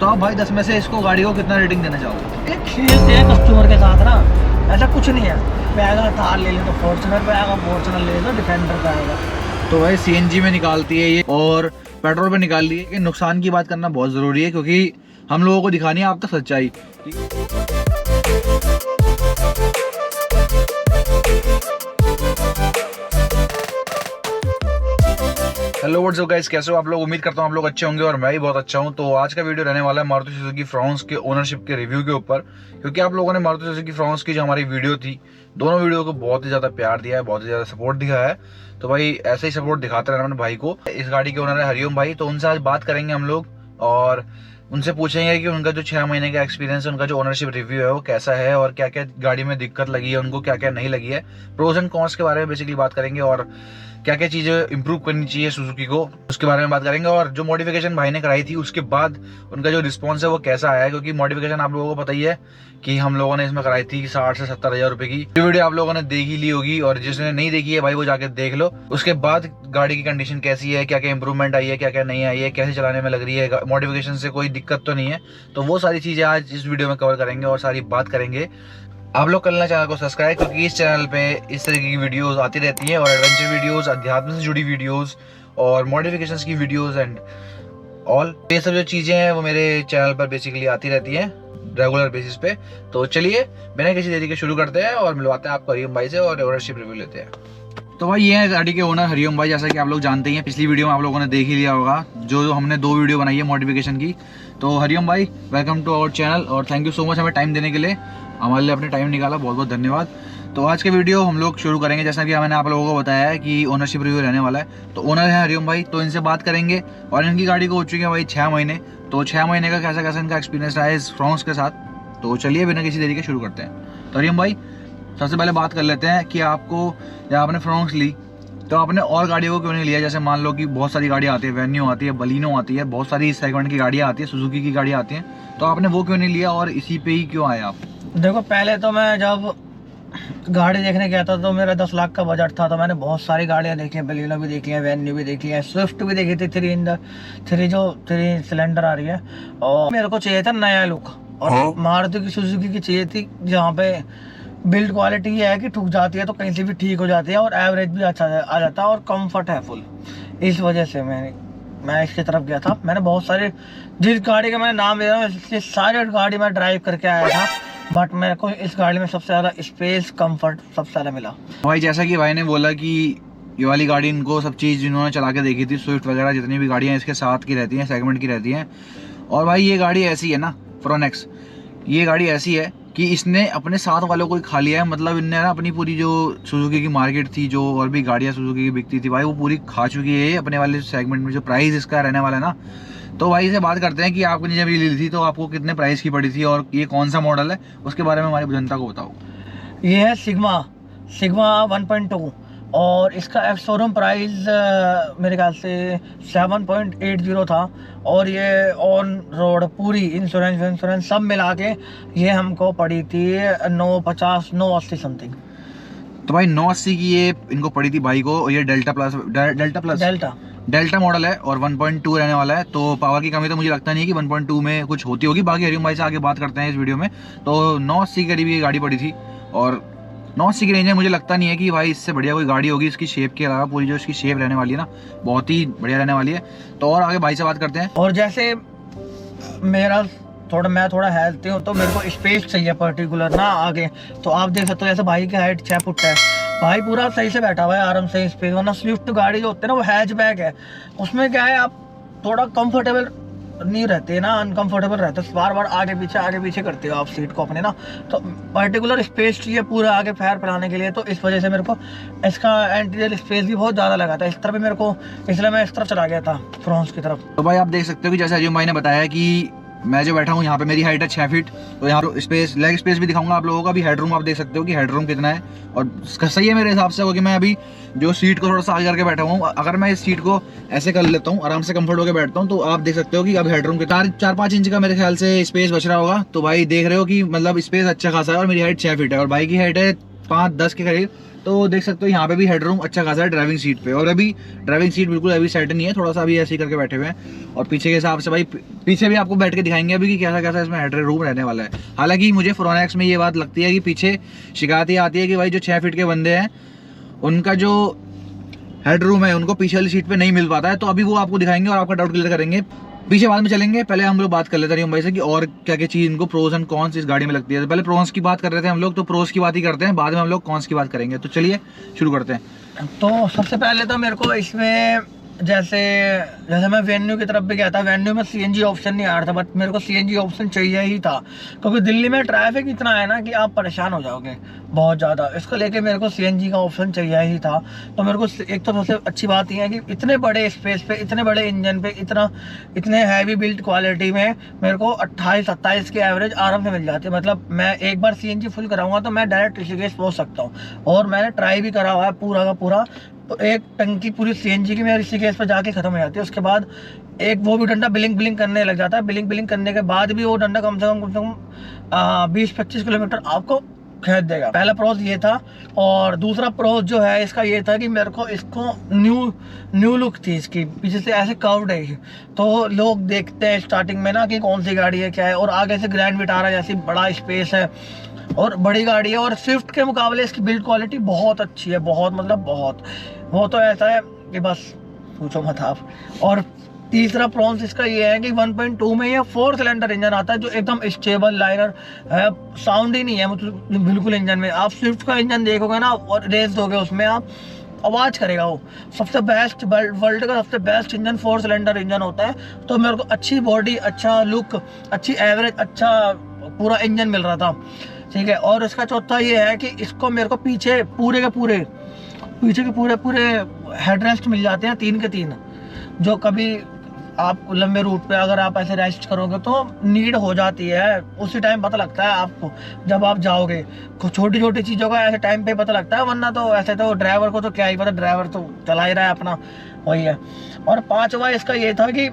तो आप भाई 10 में से इसको गाड़ी को कितना रेटिंग देना चाहोगे? एक खेलते हैं कस्टमर के साथ ना, ऐसा कुछ नहीं है। पे आएगा थार ले ले तो फॉर्च्यूनर पे आएगा, फॉर्च्यूनर ले ले तो डिफेंडर पे आएगा। तो भाई सीएनजी में निकालती है ये और पेट्रोल पे निकाल रही है कि नुकसान की बात करना बहुत ज़रूरी है, क्योंकि हम लोगों को दिखानी है आप तक सच्चाई। हेलो व्हाट्सअप गाइस, कैसे हो आप लोग? उम्मीद करता हूँ आप लोग अच्छे होंगे और मैं भी बहुत अच्छा हूँ। तो आज का वीडियो रहने वाला है मारुति सुजुकी फ्रॉन्क्स के ओनरशिप के रिव्यू के ऊपर, क्योंकि आप लोगों ने मारुति सुजुकी फ्रॉन्क्स की जो हमारी वीडियो थी, दोनों वीडियो को बहुत ही ज़्यादा प्यार दिया है, बहुत ही ज़्यादा सपोर्ट दिया है। तो भाई ऐसे ही सपोर्ट दिखाते रहना अपने भाई को। इस गाड़ी के ओनर है हरिओम भाई, तो उनसे आज बात करेंगे हम लोग और उनसे पूछेंगे कि उनका जो 6 महीने का एक्सपीरियंस है, उनका जो ओनरशिप रिव्यू है वो कैसा है और क्या क्या गाड़ी में दिक्कत लगी है उनको, क्या क्या नहीं लगी है, प्रोज एंड कॉन्स के बारे में बेसिकली बात करेंगे और क्या क्या चीज़ें इंप्रूव करनी चाहिए सुजुकी को, उसके बारे में बात करेंगे। और जो मॉडिफिकेशन भाई ने कराई थी उसके बाद उनका जो रिस्पॉन्स है वो कैसा आया है, क्योंकि मॉडिफिकेशन आप लोगों को पता ही है कि हम लोगों ने इसमें कराई थी 60 से 70 हज़ार रुपए की। ये वीडियो आप लोगों ने देख ही ली होगी और जिसने नहीं देखी है भाई वो जाके देख लो। उसके बाद गाड़ी की कंडीशन कैसी है, क्या क्या इंप्रूवमेंट आई है, क्या क्या नहीं आई है, कैसे चलाने में लग रही है, मॉडिफिकेशन से कोई दिक्कत तो नहीं है, तो वो सारी चीज़ें आज इस वीडियो में कवर करेंगे और सारी बात करेंगे। आप लोग कर लेना चैनल को सब्सक्राइब, क्योंकि इस चैनल पे इस तरीके की वीडियोस आती रहती हैं और एडवेंचर वीडियोस, अध्यात्म से जुड़ी वीडियोस और मॉडिफिकेशंस की वीडियोस एंड ऑल, ये सब जो चीज़ें हैं वो मेरे चैनल पर बेसिकली आती रहती हैं रेगुलर बेसिस पे। तो चलिए बिना किसी देरी के शुरू करते हैं और मिलवाते हैं आपको हरिओम भाई से और ओनरशिप रिव्यू लेते हैं। तो भाई ये है गाड़ी के ओनर हरिओम भाई, जैसा कि आप लोग जानते हैं, पिछली वीडियो में आप लोगों ने देख ही लिया होगा जो हमने 2 वीडियो बनाई है मॉडिफिकेशन की। तो हरिओम भाई वेलकम टू आवर चैनल और थैंक यू सो मच हमें टाइम देने के लिए, हमारे लिए अपने टाइम निकाला, बहुत बहुत धन्यवाद। तो आज के वीडियो हम लोग शुरू करेंगे, जैसा कि मैंने आप लोगों को बताया है कि ओनरशिप रिव्यू रहने वाला है। तो ओनर है हरिओम भाई, तो इनसे बात करेंगे और इनकी गाड़ी को हो चुकी है भाई 6 महीने। तो 6 महीने का कैसा कैसा इनका एक्सपीरियंस रहा है इस फ्रॉन्क्स के साथ, तो चलिए बिना किसी देरी के शुरू करते हैं। तो हरिओम भाई सबसे पहले बात कर लेते हैं कि आपको जब आपने फ्रॉन्क्स ली तो आपने और गाड़ियों को क्यों नहीं लिया? जैसे मान लो कि बहुत सारी गाड़ियाँ आती है, वेन्यू आती है, बलिनो आती है, बहुत सारी इस सेगमेंट की गाड़ियाँ आती है, सुजुकी की गाड़ियाँ आती हैं, तो आपने वो क्यों नहीं लिया और इसी पे ही क्यों आए आप? देखो पहले तो मैं जब गाड़ी देखने गया था तो मेरा 10 लाख का बजट था, तो मैंने बहुत सारी गाड़ियाँ देखी हैं, बलिनो भी देखी है, वेन्यू भी देखी है, स्विफ्ट भी देखी थी, 3 सिलेंडर आ रही है। और मेरे को चाहिए था नया लुक और मारुति की सुजुकी की चाहिए थी जहाँ पे बिल्ड क्वालिटी ये है कि ठुक जाती है तो कहीं से भी ठीक हो जाती है और एवरेज भी अच्छा आ जाता है और कंफर्ट है फुल। इस वजह से मैं इसकी तरफ गया था। मैंने बहुत सारे, जिस गाड़ी का मैं नाम ले रहा हूँ इसकी सारी गाड़ी मैं ड्राइव करके आया था, बट मेरे को इस गाड़ी में सबसे ज़्यादा स्पेस कंफर्ट सबसे ज़्यादा मिला। भाई जैसा कि भाई ने बोला कि ये वाली गाड़ी इनको सब चीज़ इन्होंने चला के देखी थी, स्विफ्ट वगैरह जितनी भी गाड़ियाँ इसके साथ की रहती हैं, सेगमेंट की रहती हैं। और भाई ये गाड़ी ऐसी है ना, फ्रोनेक्स, ये गाड़ी ऐसी है कि इसने अपने साथ वालों को ही खा लिया है। मतलब इनने ना अपनी पूरी जो सुजुकी की मार्केट थी, जो और भी गाड़ियाँ सुजुकी की बिकती थी भाई, वो पूरी खा चुकी है अपने वाले सेगमेंट में। जो प्राइस इसका रहने वाला है ना, तो भाई से बात करते हैं कि आपने जब ये ली थी तो आपको कितने प्राइस की पड़ी थी और ये कौन सा मॉडल है, उसके बारे में हमारी जनता को बताओ। ये है सिग्मा 1.2 और इसका एफ शोरूम प्राइस मेरे ख्याल से 7.80 था और ये ऑन रोड पूरी इंश्योरेंस सब मिला के ये हमको पड़ी थी 980 समथिंग। तो भाई 980 की ये इनको पड़ी थी भाई को। और ये डेल्टा मॉडल है और 1.2 रहने वाला है। तो पावर की कमी तो मुझे लगता नहीं है कि 1.2 में कुछ होती होगी, बाकी हरिओम भाई से आगे बात करते हैं इस वीडियो में। तो 980 के करीब ये गाड़ी पड़ी थी और 980 की रेंज में मुझे लगता नहीं है कि भाई इससे बढ़िया कोई गाड़ी होगी। इसकी शेप के अलावा पूरी जो इसकी शेप रहने वाली है ना, बहुत ही बढ़िया रहने वाली है। तो और आगे भाई से बात करते हैं। और जैसे मैं थोड़ा हेल्थी हूँ तो मेरे को स्पेस चाहिए पर्टिकुलर ना आगे। तो आप देख सकते हो जैसे भाई की हाइट 6 फुट है, भाई पूरा सही से बैठा हुआ है आराम से स्पेस। वरना स्विफ्ट गाड़ी जो होती है ना वो हैचबैक है, उसमें क्या है आप थोड़ा कंफर्टेबल नहीं रहते ना, अनकंफर्टेबल रहते, बार बार आगे पीछे करते हो आप सीट को अपने ना। तो पर्टिकुलर स्पेस चाहिए पूरा आगे पैर फैलाने के लिए, तो इस वजह से मेरे को इसका इंटीरियर स्पेस भी बहुत ज़्यादा लगा था इस तरफ भी मेरे को, इसलिए मैं इस तरफ चला गया था फ्रॉन्क्स की तरफ। तो भाई आप देख सकते हो कि जैसे हरिओम भाई ने बताया कि मैं जो बैठा हूँ यहाँ पे मेरी हाइट है 6 फीट, तो यहाँ पर स्पेस, लेग स्पेस भी दिखाऊंगा आप लोगों का। भी हेडरूम आप देख सकते हो कि हेडरूम कितना है और सही है मेरे हिसाब से, क्योंकि मैं अभी जो सीट को थोड़ा सा आगे करके बैठा हूँ, अगर मैं इस सीट को ऐसे कर लेता हूँ, आराम से कंफर्ट होकर बैठता हूँ, तो आप देख सकते हो कि अब हेडरूम के 4-5 इंच का मेरे ख्याल से स्पेस बच रहा होगा। तो भाई देख रहे हो कि मतलब स्पेस अच्छा खासा है और मेरी हाइट 6 फीट है और भाई की हाइट है 5-10 के करीब। तो देख सकते हो यहाँ पे भी हेडरूम अच्छा खासा है ड्राइविंग सीट पे, और अभी ड्राइविंग सीट बिल्कुल अभी सेट नहीं है, थोड़ा सा अभी ऐसे ही करके बैठे हुए हैं। और पीछे के हिसाब से भाई पीछे भी आपको बैठ के दिखाएंगे अभी कि कैसा कैसा इसमें हेडरूम रहने वाला है। हालांकि मुझे फ्रोनेक्स में ये बात लगती है कि पीछे शिकायत ये आती है कि भाई जो 6 फीट के बंदे हैं उनका जो हेडरूम है उनको पीछे वाली सीट पे नहीं मिल पाता है। तो अभी वो आपको दिखाएंगे और आपका डाउट क्लियर करेंगे, पीछे बाद में चलेंगे। पहले हम लोग बात कर लेते हैं भाई से कि और क्या क्या चीज़ इनको प्रोज एंड कॉन्स इस गाड़ी में लगती है। तो पहले प्रोस की बात कर रहे थे हम लोग, तो प्रोस की बात ही करते हैं, बाद में हम लोग कॉन्स की बात करेंगे। तो चलिए शुरू करते हैं। तो सबसे पहले तो मेरे को इसमें जैसे मैं वेन्यू की तरफ भी गया था, वेन्यू में सीएनजी ऑप्शन नहीं आ रहा था, बट मेरे को सीएनजी ऑप्शन चाहिए ही था, क्योंकि दिल्ली में ट्रैफिक इतना है ना कि आप परेशान हो जाओगे बहुत ज़्यादा। इसको लेके मेरे को सीएनजी का ऑप्शन चाहिए ही था। तो मेरे को एक तो सबसे अच्छी बात यह है कि इतने बड़े स्पेस पे, इतने बड़े इंजन पे, इतने हैवी बिल्ड क्वालिटी में मेरे को 28-27 की एवरेज आराम से मिल जाती है। मतलब मैं एक बार सीएनजी फुल कराऊंगा तो मैं डायरेक्ट ऋषिकेश पहुँच सकता हूँ, और मैंने ट्राई भी करा हुआ है पूरा का पूरा। तो एक टंकी पूरी सीएनजी की मेरी ऋषिकेश पर जाके खत्म हो जाती है। उसके बाद एक वो भी डंडा बिलिंग करने लग जाता है। बिलिंग करने के बाद भी वो डंडा कम से कम 20-25 किलोमीटर आपको खींच देगा। पहला प्रोस ये था, और दूसरा प्रोस जो है इसका ये था कि मेरे को इसको न्यू लुक थी इसकी, पीछे से ऐसे कर्व्ड है, तो लोग देखते हैं स्टार्टिंग में ना कि कौन सी गाड़ी है क्या है, और आगे से ग्रैंड विटारा जैसी बड़ा स्पेस है और बड़ी गाड़ी है। और स्विफ्ट के मुकाबले इसकी बिल्ड क्वालिटी बहुत अच्छी है, बहुत मतलब बहुत। वो तो ऐसा है कि बस पूछो मत आप। और तीसरा प्रॉन्स इसका ये है कि 1.2 में ये 4 सिलेंडर इंजन आता है, जो एकदम स्टेबल लाइनर है, साउंड ही नहीं है मतलब बिल्कुल इंजन में। आप स्विफ्ट का इंजन देखोगे ना और रेस दोगे उसमें, आप आवाज़ करेगा। वो सबसे बेस्ट, वर्ल्ड का सबसे बेस्ट इंजन 4 सिलेंडर इंजन होता है। तो मेरे को अच्छी बॉडी, अच्छा लुक, अच्छी एवरेज, अच्छा पूरा इंजन मिल रहा था, ठीक है। और इसका चौथा ये है कि इसको मेरे को पीछे के पूरे हेडरेस्ट मिल जाते हैं, 3 के 3, जो कभी आप लंबे रूट पे अगर आप ऐसे रेस्ट करोगे तो नीड हो जाती है, उसी टाइम पता लगता है आपको जब आप जाओगे। छोटी छोटी चीज़ों का ऐसे टाइम पे पता लगता है, वरना तो ऐसे तो ड्राइवर को तो क्या ही पता, ड्राइवर तो चला ही रहा है अपना, वही है। और पांचवा इसका ये था कि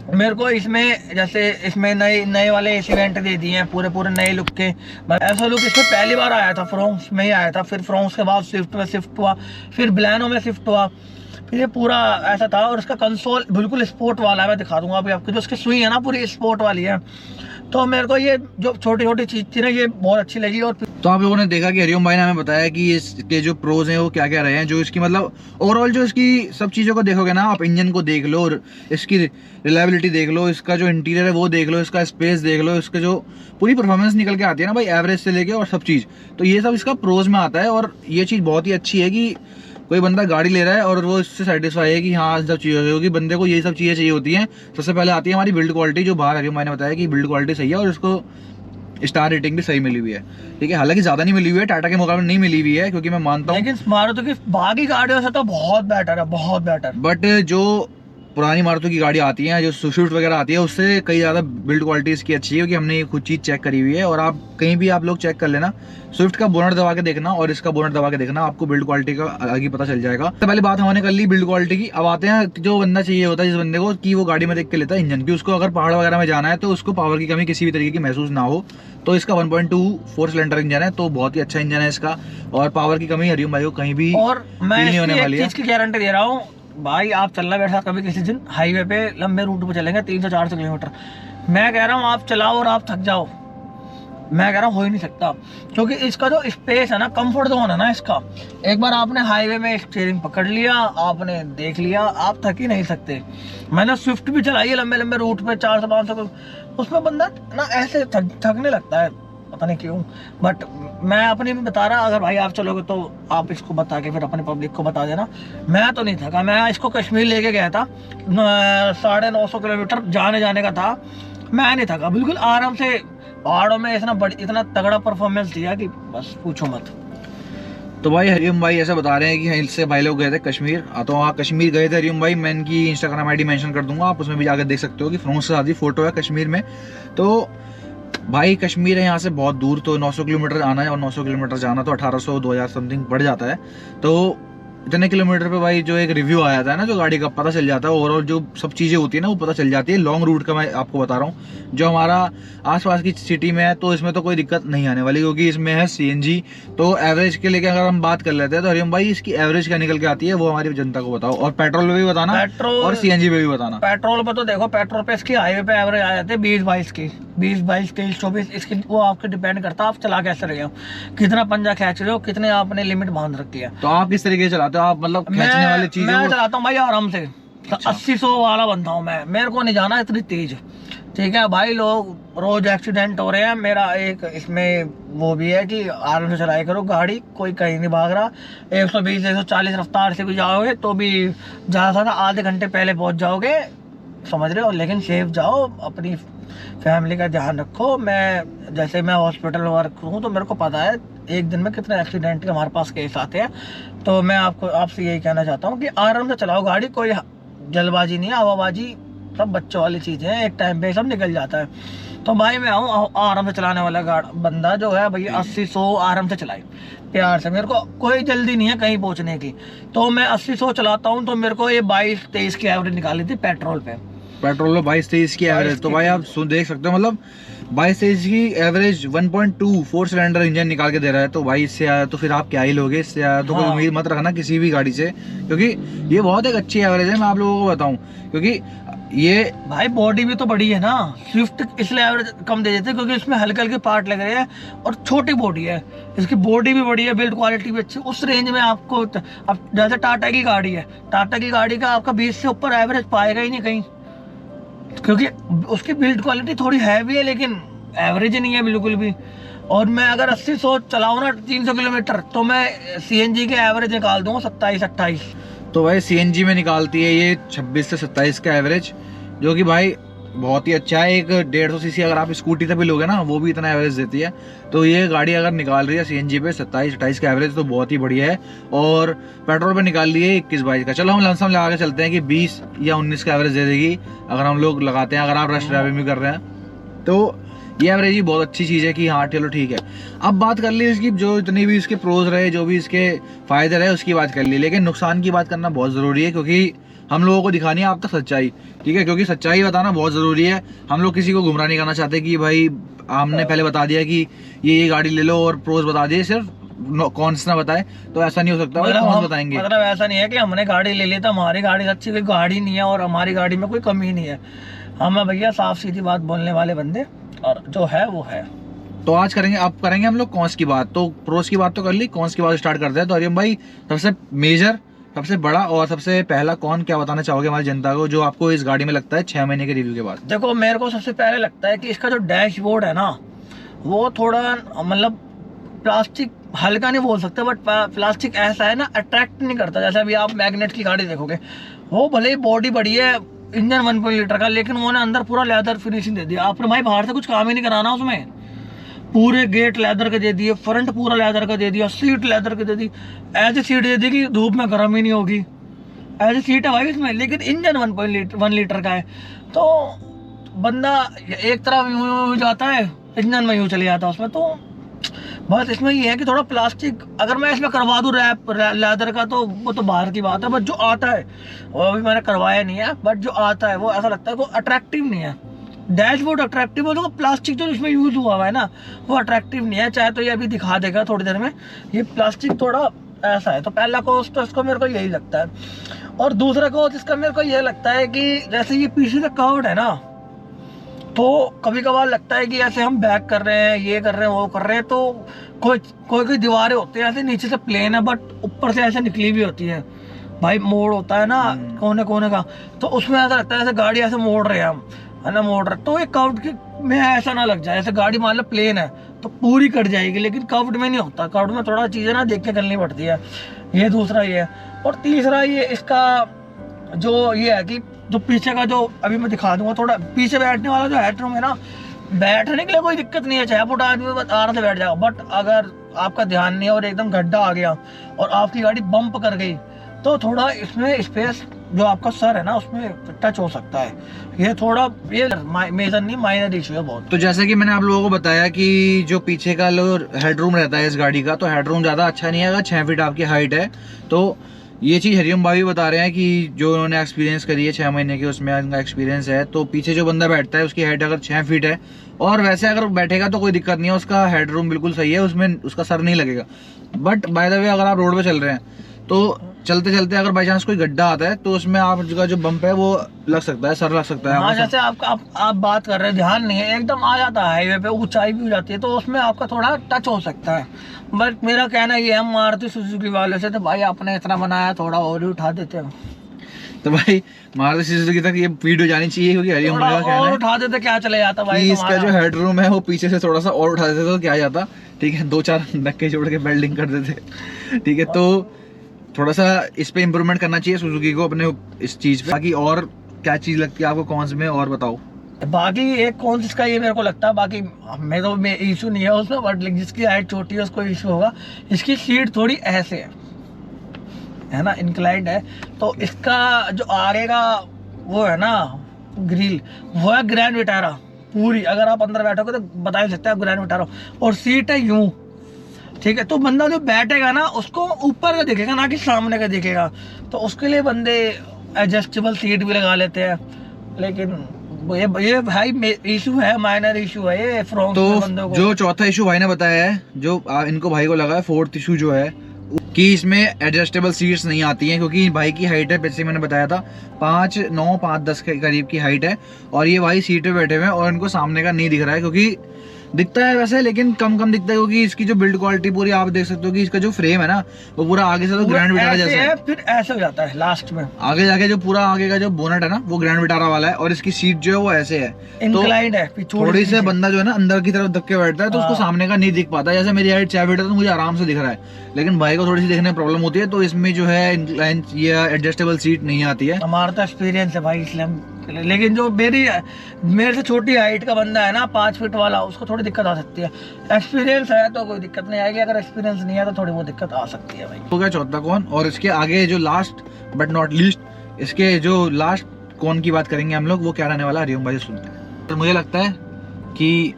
मेरे को इसमें जैसे इसमें नए वाले एसी वेंट दे दिए हैं, पूरे नए लुक के। ऐसा लुक इसमें पहली बार आया था, फ्रोंक्स में ही आया था, फिर फ्रोंक्स के बाद स्विफ्ट में शिफ्ट हुआ, फिर ब्लैनो में शिफ्ट हुआ, फिर ये पूरा ऐसा था। और इसका कंसोल बिल्कुल स्पोर्ट वाला है, मैं दिखा दूंगा अभी आपको। जो इसकी सुई है ना पूरी स्पोर्ट वाली है। तो मेरे को ये जो छोटी छोटी चीज़ थी ना, ये बहुत अच्छी लगी। और तो आप लोगों ने देखा कि हरिओम भाई ने हमें बताया कि इसके जो प्रोज हैं वो क्या क्या रहे हैं, जो इसकी मतलब ओवरऑल जो इसकी सब चीज़ों को देखोगे ना आप, इंजन को देख लो और इसकी रिलायबिलिटी देख लो, इसका जो इंटीरियर है वो देख लो, इसका स्पेस देख लो, इसके जो पूरी परफॉर्मेंस निकल के आती है ना भाई, एवरेज से लेके और सब चीज़, तो ये सब इसका प्रोज में आता है। और ये चीज़ बहुत ही अच्छी है कि कोई बंदा गाड़ी ले रहा है और वो इससे सेटिस्फाई है कि हाँ सब चीज़ें होगी, बंदे को ये सब चीज़ें चाहिए होती हैं। सबसे पहले आती है हमारी बिल्ड क्वालिटी, जो बाहर हरिओम भाई ने बताया कि बिल्ड क्वालिटी सही है और इसको स्टार रेटिंग भी सही मिली हुई है, ठीक है। हालांकि ज़्यादा नहीं मिली हुई है, टाटा के मुकाबले नहीं मिली हुई है, क्योंकि मैं मानता हूँ, लेकिन मारुति की बाकी गाड़ियों से तो बहुत बेटर है, बहुत बेटर। बट जो पुरानी मारुति की गाड़ी आती है, जो स्विफ्ट वगैरह आती है, उससे कई ज़्यादा बिल्ड क्वालिटी इसकी अच्छी है, क्योंकि हमने ये खुद चीज़ चेक करी हुई है। और आप कहीं भी आप लोग चेक कर लेना, स्विफ्ट का बोनट दबा के देखना और इसका बोनट दबा के देखना, आपको बिल्ड क्वालिटी का अलग ही पता चल जाएगा। तो पहले बात हमने कर ली बिल्ड क्वालिटी की। अब आते हैं जो बंदा चाहिए होता है जिस बंदे को कि वो गाड़ी में देख के लेता है इंजन की, उसको अगर पहाड़ वगैरह में जाना है तो उसको पावर की कमी किसी भी तरीके की महसूस ना हो, तो इसका 1.2 4 सिलेंडर इंजन है, तो बहुत ही अच्छा इंजन है इसका। और पावर की कमी हरिओम भाई को कहीं भी और मैं नहीं होने वाली है। चीज़ की गारंटी दे रहा हूँ भाई, आप चलना मेरे साथ कभी किसी दिन हाईवे पे लंबे रूट पे चलेंगे 300-400 किलोमीटर, मैं कह रहा हूँ आप चलाओ और आप थक जाओ, मैं कह रहा हूँ हो ही नहीं सकता। क्योंकि इसका जो स्पेस है ना, कंफर्ट जोन है ना इसका, एक बार आपने हाईवे में स्टीयरिंग पकड़ लिया, आपने देख लिया, आप थक ही नहीं सकते। मैंने स्विफ्ट भी चलाई है लंबे रूट पे 400-500, उसमें बंदा ना ऐसे थकने लगता है, पता नहीं क्यों। बट मैं अपनी भी बता रहा, अगर भाई आप चलोगे तो आप इसको बता के फिर अपने पब्लिक को बता देना। मैं तो नहीं थका, मैं इसको कश्मीर लेके गया था, 950 किलोमीटर जाने का था, मैं नहीं थका, बिल्कुल आराम से। पहाड़ों में इतना तगड़ा परफॉर्मेंस दिया कि बस पूछो मत। तो भाई हरिओम भाई ऐसा बता रहे हैं कि इससे भाई लोग गए थे कश्मीर। तो वहाँ कश्मीर गए थे हरिओम भाई, मैं इनकी इंस्टाग्राम आईडी मेंशन कर दूंगा, आप उसमें भी जाकर देख सकते हो कि फ्रोंस से आधी फोटो है कश्मीर में। तो भाई कश्मीर है यहाँ से बहुत दूर, तो 900 किलोमीटर आना है और 900 किलोमीटर जाना, तो 1800-2000 समथिंग बढ़ जाता है। तो इतने किलोमीटर पे भाई जो एक रिव्यू आया था ना जो गाड़ी का, पता चल जाता है ओवरऑल जो सब चीज़ें होती है ना वो पता चल जाती है। लॉन्ग रूट का मैं आपको बता रहा हूँ, जो हमारा आसपास की सिटी में है तो इसमें तो कोई दिक्कत नहीं आने वाली, क्योंकि इसमें है CNG। तो एवरेज के लेके अगर हम बात कर लेते हैं तो हरिओम भाई इसकी एवरेज क्या निकल के आती है वो हमारी जनता को बताओ, और पेट्रोल पे भी बताना पेट्रोल और CNG पे भी बताना। पेट्रोल पे तो देखो, पेट्रोल पे इसकी हाईवे पे एवरेज आ जाते हैं 20-22 की, 20-22, 23-24, इसकी वो आपके डिपेंड करता है आप चला कैसे रहे हो, कितना पंजा खींच रहे हो, कितने आपने लिमिट बांध रखी है। तो आप किस तरीके से चलाते हो? आप मतलब खींचने वाली चीजें? मैं चलाता हूँ भाई आराम से, अच्छा। 80-100 वाला बनता हूँ मैं, मेरे को नहीं जाना इतनी तेज, ठीक है भाई। लोग रोज एक्सीडेंट हो रहे हैं, मेरा एक इसमें वो भी है कि आराम से चलाया करो गाड़ी, कोई कहीं नहीं भाग रहा। 120-140 रफ्तार से भी जाओगे तो भी ज़्यादा से ज़्यादा आधे घंटे पहले पहुंच जाओगे, समझ रहे हो, लेकिन सेफ जाओ, अपनी फैमिली का ध्यान रखो। जैसे मैं हॉस्पिटल वर्क हूँ तो मेरे को पता है एक दिन में कितने एक्सीडेंट के हमारे पास केस आते हैं। तो मैं आपसे यही कहना चाहता हूँ कि आराम से चलाओ गाड़ी, कोई जल्दबाजी नहीं है, हवाबाजी सब बच्चों वाली चीज़ें हैं, एक टाइम पे सब निकल जाता है। तो भाई मैं हूँ आराम से चलाने वाला बंदा जो है भैया, 80-100 आराम से चलाए प्यार से, मेरे को कोई जल्दी नहीं है कहीं पहुँचने की। तो मैं 80-100 चलाता हूँ, तो मेरे को ये 22-23 की एवरेज निकाली थी पेट्रोल पे। पेट्रोल में 22-23 की एवरेज, तो भाई आप देख सकते हो, मतलब 22-23 की एवरेज 1.2 4 सिलेंडर इंजन निकाल के दे रहा है। तो भाई इससे आया तो फिर आप क्या ही लोगे, इससे आया तो कोई हाँ। उम्मीद मत रखना किसी भी गाड़ी से, क्योंकि ये बहुत एक अच्छी एवरेज है। मैं आप लोगों को बताऊं, क्योंकि ये भाई बॉडी भी तो बड़ी है ना, स्विफ्ट इसलिए एवरेज कम दे देते हैं क्योंकि इसमें हल्के हल्के पार्ट लग रहे हैं और छोटी बॉडी है, इसकी बॉडी भी बड़ी है, बिल्ड क्वालिटी भी अच्छी। उस रेंज में आपको अब जैसे टाटा की गाड़ी है, टाटा की गाड़ी का आपका 20 से ऊपर एवरेज पाएगा ही नहीं कहीं, क्योंकि उसकी बिल्ड क्वालिटी थोड़ी हैवी है, लेकिन एवरेज नहीं है बिल्कुल भी। और मैं अगर 80-100 चलाऊँ ना 300 किलोमीटर, तो मैं CNG के एवरेज निकाल दूंगा 27-28। तो भाई CNG में निकालती है ये 26 से 27 का एवरेज, जो कि भाई बहुत ही अच्छा है। एक 150 सीसी अगर आप स्कूटी तक भी लोगे ना वो भी इतना एवरेज देती है। तो ये गाड़ी अगर निकाल रही है CNG पे 27-28 का एवरेज तो बहुत ही बढ़िया है। और पेट्रोल पे निकाल रही है 21-22 का। चलो हम लमसम लगा के चलते हैं कि 20 या 19 का एवरेज दे देगी अगर हम लोग लगाते हैं, अगर आप रश ड्राइविंग भी कर रहे हैं तो ये एवरेज ही बहुत अच्छी चीज़ है कि हाँ चलो ठीक है। अब बात कर ली इसकी, जो इतनी भी इसके प्रोज रहे, जो भी इसके फायदे रहे उसकी बात कर ली, लेकिन नुकसान की बात करना बहुत ज़रूरी है, क्योंकि हम लोगों को दिखानी है आप तक सच्चाई, ठीक है, क्योंकि सच्चाई बताना बहुत ज़रूरी है। हम लोग किसी को गुमराह नहीं करना चाहते कि भाई हमने पहले बता दिया कि ये गाड़ी ले लो और प्रोज बता दिए, सिर्फ कौन-सा ना बताए, तो ऐसा नहीं हो सकता। कौन बताएंगे, मतलब ऐसा नहीं है कि हमने गाड़ी ले ली तो हमारी गाड़ी अच्छी, कोई गाड़ी नहीं है और हमारी गाड़ी में कोई कमी नहीं है। हम भैया साफ सीधी बात बोलने वाले बंदे, और जो है वो है। तो आज करेंगे हम लोग कॉन्स की बात। तो प्रोस की बात तो कर ली, कॉन्स की बात स्टार्ट करते हैं। तो अरियम भाई सबसे मेजर, सबसे बड़ा और सबसे पहला कौन क्या बताना चाहोगे हमारी जनता को, जो आपको इस गाड़ी में लगता है 6 महीने के रिव्यू के बाद? देखो मेरे को सबसे पहले लगता है कि इसका जो डैशबोर्ड है ना वो थोड़ा मतलब प्लास्टिक, हल्का नहीं बोल सकते बट प्लास्टिक ऐसा है ना, अट्रैक्ट नहीं करता। जैसे अभी आप मैग्नेट की गाड़ी देखोगे, वो भले ही बॉडी बड़ी है, इंजन 1 लीटर का, लेकिन उन्होंने अंदर पूरा लेदर फिनिशिंग दे दिया। आपने भाई बाहर से कुछ काम ही नहीं कराना उसमें, पूरे गेट लेदर के दे दिए, फ्रंट पूरा लेदर का दे दिया, सीट लेदर के दे दी, ऐसी सीट दे दी कि धूप में गर्म ही नहीं होगी, ऐसी सीट है भाई इसमें, लेकिन इंजन 1 लीटर का है। तो बंदा एक तरफ यूं जाता है, इंजन में यूं चले जाता है उसमें। तो बस इसमें ये है कि थोड़ा प्लास्टिक अगर मैं इसमें करवा दूं रैप लेदर का, तो वो तो बाहर की बात है, बट जो आता है वो अभी मैंने करवाया नहीं है, बट जो आता है वो ऐसा लगता है वो अट्रैक्टिव नहीं है। डैशबोर्ड अट्रैक्टिव हो तो प्लास्टिक जो इसमें यूज हुआ है ना वो अट्रैक्टिव नहीं है। चाहे तो ये अभी दिखा देगा थोड़ी देर में, ये प्लास्टिक थोड़ा ऐसा है। तो पहला कोर्स तो इसको मेरे को यही लगता है। और दूसरा कोर्स इसका मेरे को ये लगता है कि जैसे ये पीछे से कवर्ड है ना, तो कभी कभार लगता है कि ऐसे हम बैक कर रहे हैं, ये कर रहे हैं, वो कर रहे हैं, तो कोई दीवारें होती है ऐसे नीचे से प्लेन है बट ऊपर से ऐसे निकली भी होती है भाई, मोड़ होता है ना कोने कोने का, तो उसमें ऐसा लगता है जैसे गाड़ी ऐसे मोड़ रहे हैं हम, है ना, मोड़ रहे। तो एक कर्व्ड के में ऐसा ना लग जाए, ऐसे गाड़ी मान लो प्लेन है तो पूरी कट जाएगी, लेकिन कर्व्ड में नहीं होता। कर्व्ड में थोड़ा चीज़ें ना देख के करनी पड़ती है। ये दूसरा ये है। और तीसरा ये इसका जो ये है कि जो पीछे का जो अभी मैं दिखा दूंगा, थोड़ा पीछे बैठने वाला जो हेडरूम है ना, बैठने के लिए कोई दिक्कत नहीं है, 6 फुट आदमी आराम से बैठ जाएगा। बट अगर आपका ध्यान नहीं है और एकदम गड्ढा आ गया और आपकी गाड़ी बम्प कर गई, तो थोड़ा इसमें स्पेस जो आपका सर है ना उसमें टच हो सकता है। ये थोड़ा ये मेजर नहीं, माइनर इशू है बहुत। तो जैसे कि मैंने आप लोगों को बताया कि जो पीछे का हेडरूम रहता है इस गाड़ी का, तो हेडरूम ज़्यादा अच्छा नहीं है। अगर 6 फीट आपकी हाइट है तो ये चीज़ हरिओम भाई बता रहे हैं कि जो उन्होंने एक्सपीरियंस करी है 6 महीने की, उसमें उनका एक्सपीरियंस है। तो पीछे जो बंदा बैठता है उसकी हाइट अगर 6 फीट है और वैसे अगर बैठेगा तो कोई दिक्कत नहीं है, उसका हेड रूम बिल्कुल सही है, उसमें उसका सर नहीं लगेगा। बट बाय द वे अगर आप रोड पे चल रहे हैं तो चलते चलते अगर बाई चांस कोई गड्ढा आता है तो उसमें आपका जो बम्प है वो लग सकता है, सर लग सकता है। हाँ, जैसे आप बात कर रहे हैं, ध्यान नहीं है, एकदम आ जाता है हाईवे पे, ऊंचाई भी हो जाती है तो उसमें आपका थोड़ा टच हो सकता है। बट मेरा कहना ये है, मारुति सुजुकी वाले से तो भाई आपने इतना बनाया, थोड़ा और ही उठा देते हो। तो भाई मारुति सुजुकी तक ये वीडियो जानी चाहिए, क्योंकि हरिओम भाई का कहना और है उठा देते क्या चले जाता भाई कि इसका जो हेड रूम है वो पीछे से थोड़ा सा और उठा देते तो क्या जाता, ठीक है, 2-4 धक्के जोड़ के वेल्डिंग कर देते, ठीक है। तो थोड़ा सा इस पे इम्प्रूवमेंट करना चाहिए सुजुकी को अपने इस चीज पे। बाकी और क्या चीज लगती है आपको कौन में, और बताओ। बाकी एक कौन इसका ये मेरे को लगता है, बाकी मेरे तो इशू नहीं है उसमें, बट जिसकी हाइट छोटी है उसको इशू होगा। इसकी सीट थोड़ी ऐसे है ना, इंक्लाइंड है, तो इसका जो आगे का वो है ना ग्रिल, वो है ग्रैंड विटारा पूरी। अगर आप अंदर बैठोगे तो बता ही सकते हैं ग्रैंड विटारा, और सीट है यूं, ठीक है। तो बंदा जो बैठेगा ना उसको ऊपर का दिखेगा, ना कि सामने का दिखेगा। तो उसके लिए बंदे एडजस्टेबल सीट भी लगा लेते हैं, लेकिन ये भाई इशू है, माइनर इशू है ये फ्रॉन्स तो बंदों को। जो चौथा इशू भाई ने बताया है, जो इनको भाई को लगा है, फोर्थ इशू जो है कि इसमें एडजस्टेबल सीट्स नहीं आती हैं, क्योंकि भाई की हाइट है, जैसे मैंने बताया था 5'9", 5'10" के करीब की हाइट है, और ये भाई सीट पे बैठे हुए हैं और इनको सामने का नहीं दिख रहा है, क्योंकि दिखता है वैसे लेकिन कम कम दिखता है, क्योंकि इसकी जो बिल्ड क्वालिटी पूरी आप देख सकते हो कि इसका जो फ्रेम है ना वो पूरा आगे से तो ग्रैंड विटारा जैसा है, फिर ऐसे हो जाता है लास्ट में, आगे जाके जो पूरा आगे का जो बोनट है ना वो ग्रैंड विटारा वाला है, और इसकी सीट जो है वो ऐसे है, इंक्लाइंड है, थोड़ी से बंदा जो है ना अंदर की तरफ धक्के बैठता है तो उसको सामने का नहीं दिख पाता। जैसे मेरी हाइट 6 फीट है तो मुझे आराम से दिख रहा है, लेकिन भाई को थोड़ी सी देखने में प्रॉब्लम होती है, तो इसमें जो है इंक्लाइन ये एडजस्टेबल सीट नहीं आती है। हमारा तो एक्सपीरियंस है भाई इसलिए लेकिन जो मेरे से छोटी हाइट का बंदा है ना 5 फीट वाला, उसको थोड़ी दिक्कत आ सकती है। एक्सपीरियंस है तो कोई दिक्कत नहीं आएगी, अगर एक्सपीरियंस नहीं है तो थोड़ी बहुत दिक्कत आ सकती है भाई। हो गया चौथा कौन, और इसके आगे जो लास्ट बट नॉट लीस्ट, इसके जो लास्ट कौन की बात करेंगे हम लोग, वो क्या रहने वाला है हरिओम भाई से सुनते हैं। तो मुझे लगता है कि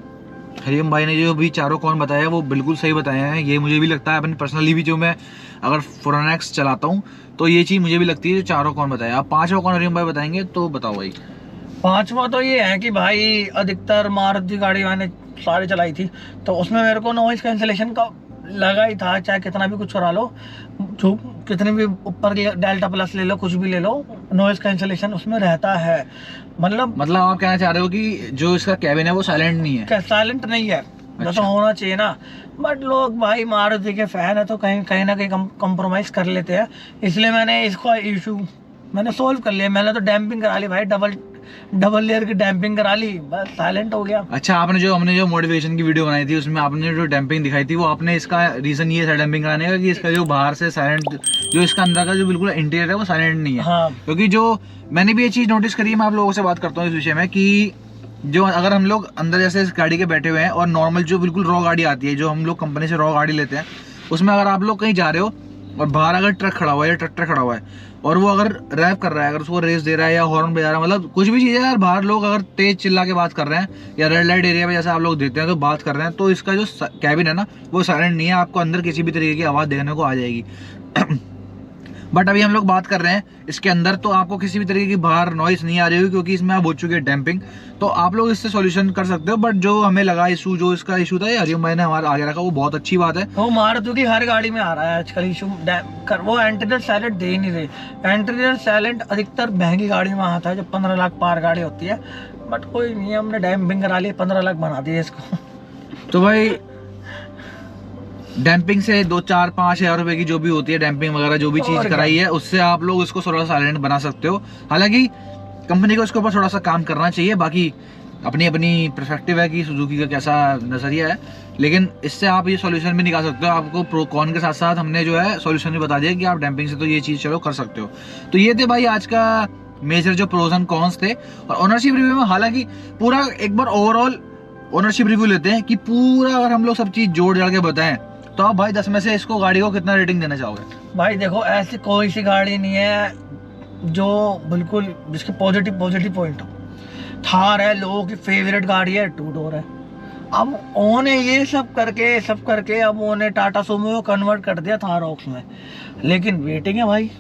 हरिओम भाई ने जो भी चारों कौन बताया वो बिल्कुल सही बताया है। ये मुझे भी लगता है, अपनी पर्सनली भी जो मैं अगर फोरनेक्स चलाता हूँ तो ये चीज़ मुझे भी लगती है जो चारों कौन बताया। आप पांचवा कौन हरिओम भाई बताएंगे तो बताओ भाई। पांचवा तो ये है कि भाई अधिकतर मारुति गाड़ी मैंने सारी चलाई थी, तो उसमें मेरे को नॉइज कैंसिलेशन का लगा ही था, चाहे कितना भी कुछ करा लो, जो कितने भी ऊपर डेल्टा प्लस ले लो, कुछ भी ले लो, नॉइज कैंसिलेशन उसमें रहता है। मतलब आप कहना चाह रहे हो कि जो इसका कैबिन है वो साइलेंट नहीं है? साइलेंट नहीं है, जैसा होना चाहिए ना। बट लोग भाई मारुति के फैन है तो कहीं ना कहीं कॉम्प्रोमाइज कर लेते हैं, इसलिए मैंने इसका इशू मैंने सोल्व कर लिया। मैंने तो डैम्पिंग करा ली भाई, डबल लेयर की डैम्पिंग करा ली, बस साइलेंट हो गया। अच्छा, हमने जो मॉडिफिकेशन की वीडियो बनाई थी उसमें आपने जो डैम्पिंग दिखाई थी वो आपने इसका रीजन ये था डैम्पिंग कराने का कि इसका जो बाहर से साइलेंट, जो इसका अंदर का जो बिल्कुल इंटीरियर है वो साइलेंट नहीं है। हाँ। क्योंकि जो मैंने भी ये चीज नोटिस करी है, मैं आप लोगों से बात करता हूँ इस विषय में, कि जो अगर हम लोग अंदर जैसे इस गाड़ी के बैठे हुए हैं और नॉर्मल जो बिल्कुल रॉ गाड़ी आती है, जो हम लोग कंपनी से रॉ गाड़ी लेते हैं, उसमें अगर आप लोग कहीं जा रहे हो और बाहर अगर ट्रक खड़ा हुआ है या ट्रैक्टर खड़ा हुआ है और वो अगर रैप कर रहा है, अगर उसको रेस दे रहा है या हॉर्न बजा रहा है, मतलब कुछ भी चीज़ है यार, बाहर लोग अगर तेज चिल्ला के बात कर रहे हैं या रेड लाइट एरिया में जैसे आप लोग देते हैं तो बात कर रहे हैं, तो इसका जो कैबिन है ना वो साइलेंट नहीं है, आपको अंदर किसी भी तरीके की आवाज़ देखने को आ जाएगी। बट अभी हम लोग बात कर रहे हैं इसके अंदर, तो आपको किसी भी तरीके की बाहर नॉइस नहीं आ रही होगी क्योंकि इसमें आप हो चुके हैं डैम्पिंग, तो आप लोग इससे सॉल्यूशन कर सकते हो। बट जो हमें लगा इशू, जो इसका इशू था ये हरिओम भाई ने हमारा आगे रखा, वो बहुत अच्छी बात है। वो मारुति की हर गाड़ी में आ रहा है आजकल इशू, वो इंटीरियर साइलेंट दे ही नहीं रहे। इंटीरियर साइलेंट अधिकतर महंगी गाड़ी में आता है, जो 15 लाख पार गाड़ी होती है। बट कोई नहीं, हमने डैम्पिंग करा ली, 15 लाख बना दिए इसको। तो भाई डैम्पिंग से 2-4-5 हज़ार रुपए की जो भी होती है डैम्पिंग वगैरह जो भी चीज कराई है, उससे आप लोग इसको थोड़ा साइलेंट बना सकते हो। हालांकि कंपनी को इसके ऊपर थोड़ा सा काम करना चाहिए, बाकी अपनी अपनी पर्सपेक्टिव है कि सुजुकी का कैसा नजरिया है, लेकिन इससे आप ये सॉल्यूशन भी निकाल सकते हो। आपको प्रो कॉन के साथ साथ हमने जो है सॉल्यूशन भी बता दिया कि आप डैम्पिंग से तो ये चीज चलो कर सकते हो। तो ये थे भाई आज का मेजर जो प्रोज एंड कॉन्स थे। और ओनरशिप रिव्यू में हालांकि पूरा एक बार ओवरऑल ओनरशिप रिव्यू लेते हैं कि पूरा अगर हम लोग सब चीज जोड़ जाड़ के बताएं, तो आप भाई 10 में से इसको गाड़ी को कितना रेटिंग देना चाहोगे? भाई देखो, ऐसी कोई सी गाड़ी नहीं है जो बिल्कुल जिसके पॉजिटिव पॉइंट हो। थार है, लोगों की फेवरेट गाड़ी है, 2 डोर है। अब उन्होंने ये सब करके अब उन्होंने टाटा सुमो को कन्वर्ट कर दिया थार रॉक्स में, लेकिन वेटिंग है भाई।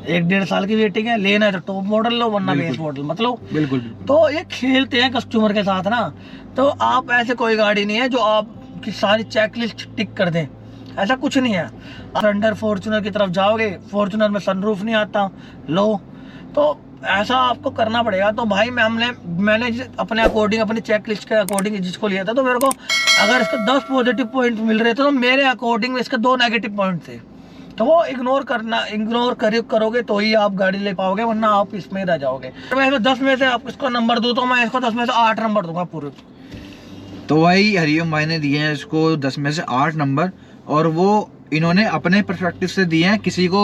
1-1.5 साल की वेटिंग है, लेना है तो टॉप मॉडल लो वरना बिल्कुल। बेस मॉडल मतलब। बिल्कुल। तो ये खेलते हैं कस्टमर के साथ ना। तो आप ऐसे कोई गाड़ी नहीं है जो आपकी सारी चेकलिस्ट टिक कर दें, ऐसा कुछ नहीं है। आप अंडर फॉर्च्यूनर की तरफ जाओगे, फॉर्च्यूनर में सनरूफ नहीं आता, लो तो ऐसा आपको करना पड़ेगा। तो भाई मैंने अपने अकॉर्डिंग, अपनी चेकलिस्ट के अकॉर्डिंग जिसको लिया था, तो मेरे को अगर इसके 10 पॉजिटिव पॉइंट मिल रहे थे तो मेरे अकॉर्डिंग इसके 2 नेगेटिव पॉइंट थे। तो वो इग्नोर करोगे तो ही आप गाड़ी ले पाओगे, वरना आप इसमें रह जाओगे। मैं इसमें 10 में से आपको इसको नंबर दूं तो मैं इसको 10 में से 8 नंबर दूंगा पूरे। तो भाई हरिओम भाई ने दिए हैं इसको 10 में से 8 नंबर, और वो इन्होंने अपने पर्सपेक्टिव से दिए हैं, किसी को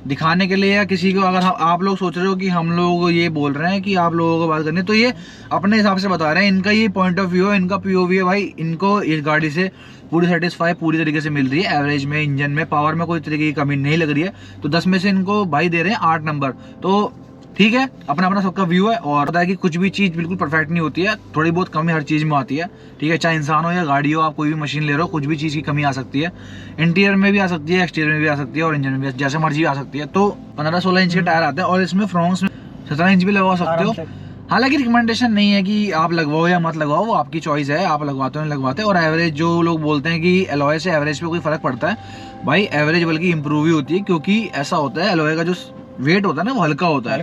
दिखाने के लिए या किसी को, अगर आप लोग सोच रहे हो कि हम लोग ये बोल रहे हैं कि आप लोगों को बात करनी है, तो ये अपने हिसाब से बता रहे हैं। इनका ये पॉइंट ऑफ व्यू है, इनका POV है भाई। इनको इस गाड़ी से पूरी सेटिस्फाई पूरी तरीके से मिल रही है। एवरेज में, इंजन में, पावर में कोई तरीके की कमी नहीं लग रही है। तो 10 में से इनको भाई दे रहे हैं 8 नंबर। तो ठीक है, अपना अपना सबका व्यू है, और पता है कि कुछ भी चीज़ बिल्कुल परफेक्ट नहीं होती है, थोड़ी बहुत कमी हर चीज़ में आती है। ठीक है, चाहे इंसान हो या गाड़ी हो, आप कोई भी मशीन ले रहे हो, कुछ भी चीज़ की कमी आ सकती है। इंटीरियर में भी आ सकती है, एक्सटीरियर में भी आ सकती है, और इंजन में भी जैसे मर्जी आ सकती है। तो 15-16 इंच के टायर आते हैं, और इसमें फ्रॉन्क्स में 17 इंच भी लगवा सकते हो। हालांकि रिकमेंडेशन नहीं है कि आप लगवाओ या मत लगवाओ, वो आपकी चॉइस है, आप लगवाते हो नहीं लगवाते। और एवरेज, जो लोग बोलते हैं कि एलॉय से एवरेज पे कोई फर्क पड़ता है, भाई एवरेज बल्कि इंप्रूव ही होती है, क्योंकि ऐसा होता है एलॉय का जो वेट होता है ना वो हल्का होता है।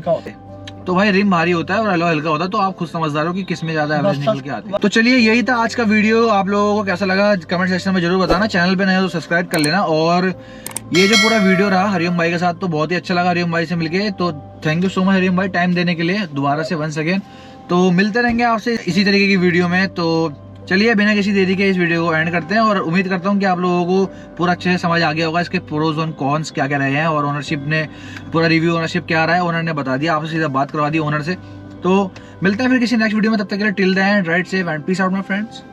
तो भाई रिम भारी होता है और एलॉय हल्का होता है, तो आप खुद समझदार हो कि किसमें ज्यादा एवरेज निकल के आती है। तो चलिए, यही था आज का वीडियो। आप लोगों को कैसा लगा कमेंट सेक्शन में जरूर बताना। चैनल पे नए हो तो सब्सक्राइब कर लेना। और ये जो पूरा वीडियो रहा हरिओम भाई के साथ, तो बहुत ही अच्छा लगा हरिओम भाई से मिलके। तो thank you so much Hariom भाई टाइम देने के लिए दोबारा से वंस अगेन। तो मिलते रहेंगे आपसे इसी तरीके की वीडियो में। तो चलिए, बिना किसी देरी के इस वीडियो को एंड करते हैं, और उम्मीद करता हूँ कि आप लोगों को पूरा अच्छे से समझ आ गया होगा इसके प्रोज और कॉन्स क्या क्या रहे हैं, और ओनरशिप ने पूरा रिव्यू, ओनरशिप क्या रहा है, ओनर ने बता दिया, आपसे सीधा बात करवा दी ओनर से। तो मिलते हैं फिर किसी नेक्स्ट वीडियो में, तब तक के लिए till then right safe and peace out my friends.